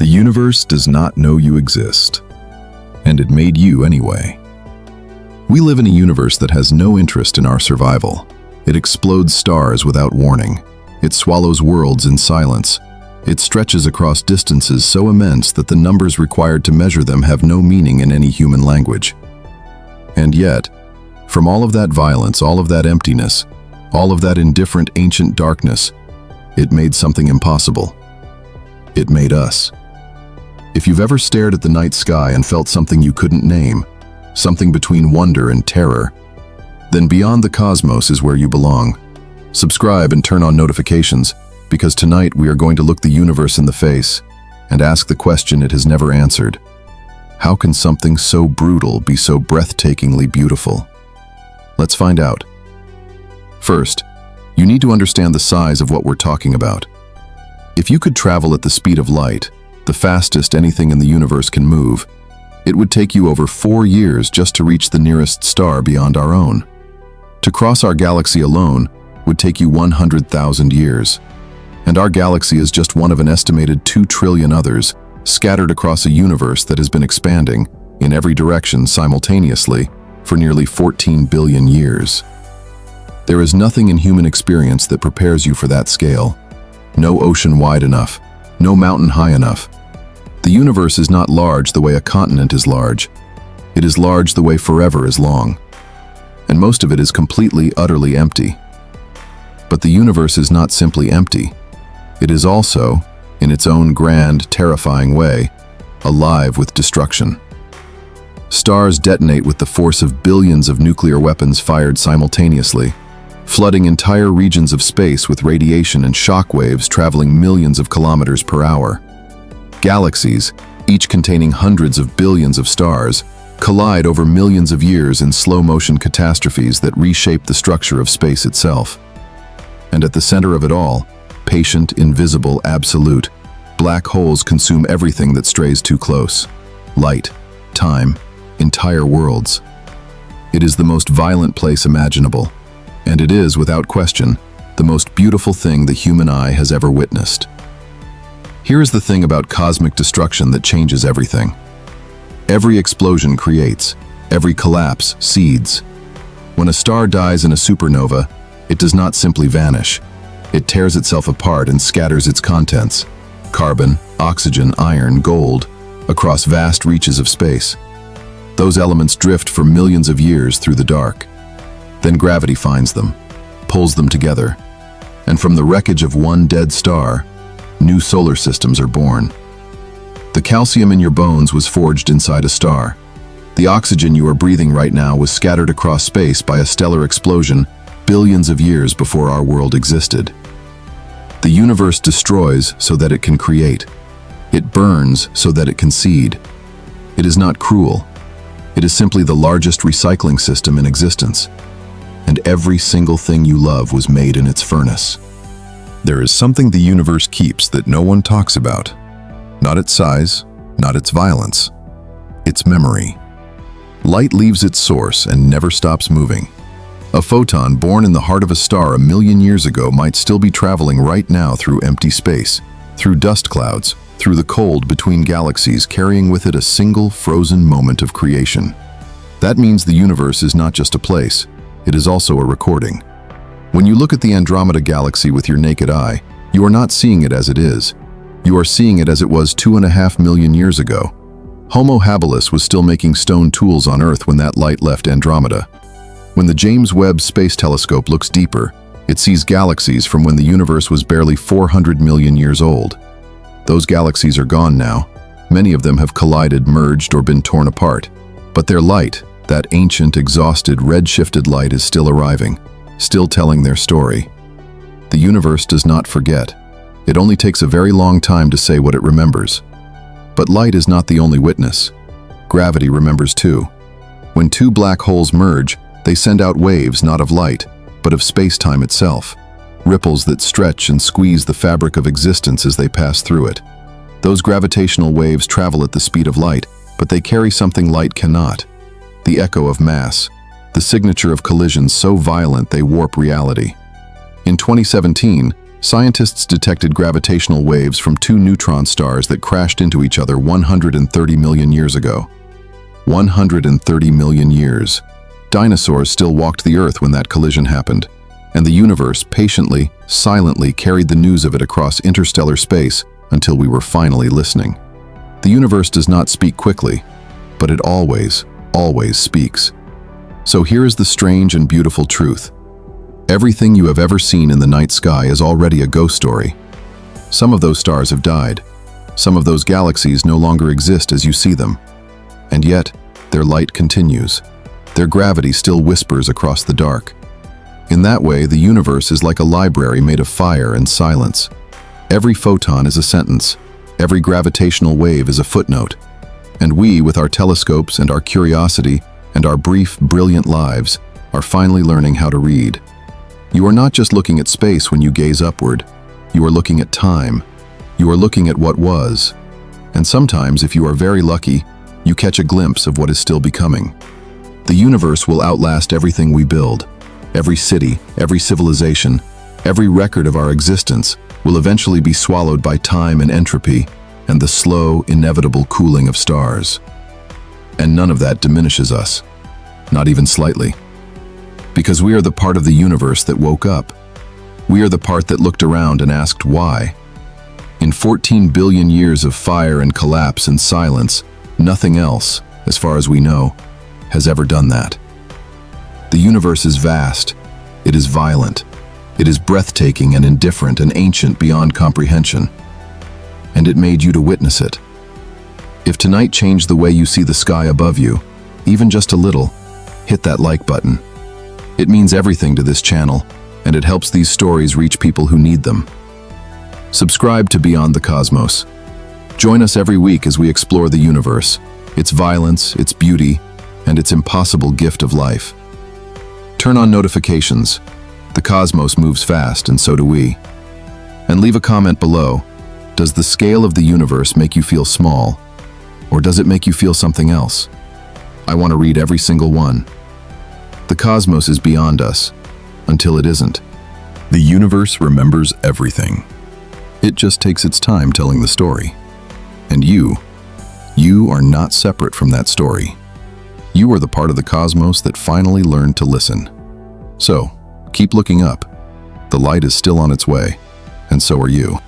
The universe does not know you exist, and it made you anyway. We live in a universe that has no interest in our survival. It explodes stars without warning. It swallows worlds in silence. It stretches across distances so immense that the numbers required to measure them have no meaning in any human language. And yet, from all of that violence, all of that emptiness, all of that indifferent ancient darkness, it made something impossible. It made us. If you've ever stared at the night sky and felt something you couldn't name, something between wonder and terror, then beyond the cosmos is where you belong. Subscribe and turn on notifications, because tonight we are going to look the universe in the face and ask the question it has never answered. How can something so brutal be so breathtakingly beautiful? Let's find out. First, you need to understand the size of what we're talking about. If you could travel at the speed of light, the fastest anything in the universe can move, it would take you over 4 years just to reach the nearest star beyond our own. To cross our galaxy alone would take you 100,000 years. And our galaxy is just one of an estimated 2 trillion others, scattered across a universe that has been expanding in every direction simultaneously for nearly 14 billion years. There is nothing in human experience that prepares you for that scale. No ocean wide enough, no mountain high enough. The universe is not large the way a continent is large. It is large the way forever is long. And most of it is completely, utterly empty. But the universe is not simply empty. It is also, in its own grand, terrifying way, alive with destruction. Stars detonate with the force of billions of nuclear weapons fired simultaneously, flooding entire regions of space with radiation and shock waves traveling millions of kilometers per hour. Galaxies, each containing hundreds of billions of stars, collide over millions of years in slow-motion catastrophes that reshape the structure of space itself. And at the center of it all, patient, invisible, absolute, black holes consume everything that strays too close. Light, time, entire worlds. It is the most violent place imaginable, and it is, without question, the most beautiful thing the human eye has ever witnessed. Here is the thing about cosmic destruction that changes everything. Every explosion creates, every collapse seeds. When a star dies in a supernova, it does not simply vanish. It tears itself apart and scatters its contents, carbon, oxygen, iron, gold, across vast reaches of space. Those elements drift for millions of years through the dark. Then gravity finds them, pulls them together, and from the wreckage of one dead star, new solar systems are born. The calcium in your bones was forged inside a star. The oxygen you are breathing right now was scattered across space by a stellar explosion billions of years before our world existed. The universe destroys so that it can create. It burns so that it can seed. It is not cruel. It is simply the largest recycling system in existence. And every single thing you love was made in its furnace. There is something the universe keeps that no one talks about. Not its size, not its violence. Its memory. Light leaves its source and never stops moving. A photon born in the heart of a star 1,000,000 years ago might still be traveling right now through empty space, through dust clouds, through the cold between galaxies, carrying with it a single frozen moment of creation. That means the universe is not just a place, it is also a recording. When you look at the Andromeda galaxy with your naked eye, you are not seeing it as it is. You are seeing it as it was 2.5 million years ago. Homo habilis was still making stone tools on Earth when that light left Andromeda. When the James Webb Space Telescope looks deeper, it sees galaxies from when the universe was barely 400 million years old. Those galaxies are gone now. Many of them have collided, merged, or been torn apart. But their light, that ancient, exhausted, red-shifted light, is still arriving, still telling their story. The universe does not forget. It only takes a very long time to say what it remembers. But light is not the only witness. Gravity remembers too. When two black holes merge, they send out waves not of light, but of space-time itself. Ripples that stretch and squeeze the fabric of existence as they pass through it. Those gravitational waves travel at the speed of light, but they carry something light cannot. The echo of mass, the signature of collisions so violent they warp reality. In 2017, Scientists detected gravitational waves from two neutron stars that crashed into each other 130 million years ago. 130 million years. Dinosaurs still walked the Earth when that collision happened, and the universe patiently, silently carried the news of it across interstellar space until we were finally listening. The universe does not speak quickly, but it always, always speaks. So here is the strange and beautiful truth. Everything you have ever seen in the night sky is already a ghost story. Some of those stars have died. Some of those galaxies no longer exist as you see them. And yet, their light continues. Their gravity still whispers across the dark. In that way, the universe is like a library made of fire and silence. Every photon is a sentence. Every gravitational wave is a footnote. And we, with our telescopes and our curiosity and our brief, brilliant lives, are finally learning how to read. You are not just looking at space when you gaze upward. You are looking at time. You are looking at what was. And sometimes, if you are very lucky, you catch a glimpse of what is still becoming. The universe will outlast everything we build. Every city, every civilization, every record of our existence will eventually be swallowed by time and entropy and the slow, inevitable cooling of stars. And none of that diminishes us, not even slightly. Because we are the part of the universe that woke up. We are the part that looked around and asked why. In 14 billion years of fire and collapse and silence, nothing else, as far as we know, has ever done that. The universe is vast. It is violent. It is breathtaking and indifferent and ancient beyond comprehension. And it made you to witness it. If tonight changed the way you see the sky above you, even just a little, hit that like button. It means everything to this channel, and it helps these stories reach people who need them. Subscribe to Beyond the Cosmos. Join us every week as we explore the universe, its violence, its beauty, and its impossible gift of life. Turn on notifications. The cosmos moves fast, and so do we. And leave a comment below. Does the scale of the universe make you feel small, or does it make you feel something else? I want to read every single one. The cosmos is beyond us, until it isn't. The universe remembers everything. It just takes its time telling the story. And you are not separate from that story. You are the part of the cosmos that finally learned to listen. So, keep looking up. The light is still on its way, and so are you.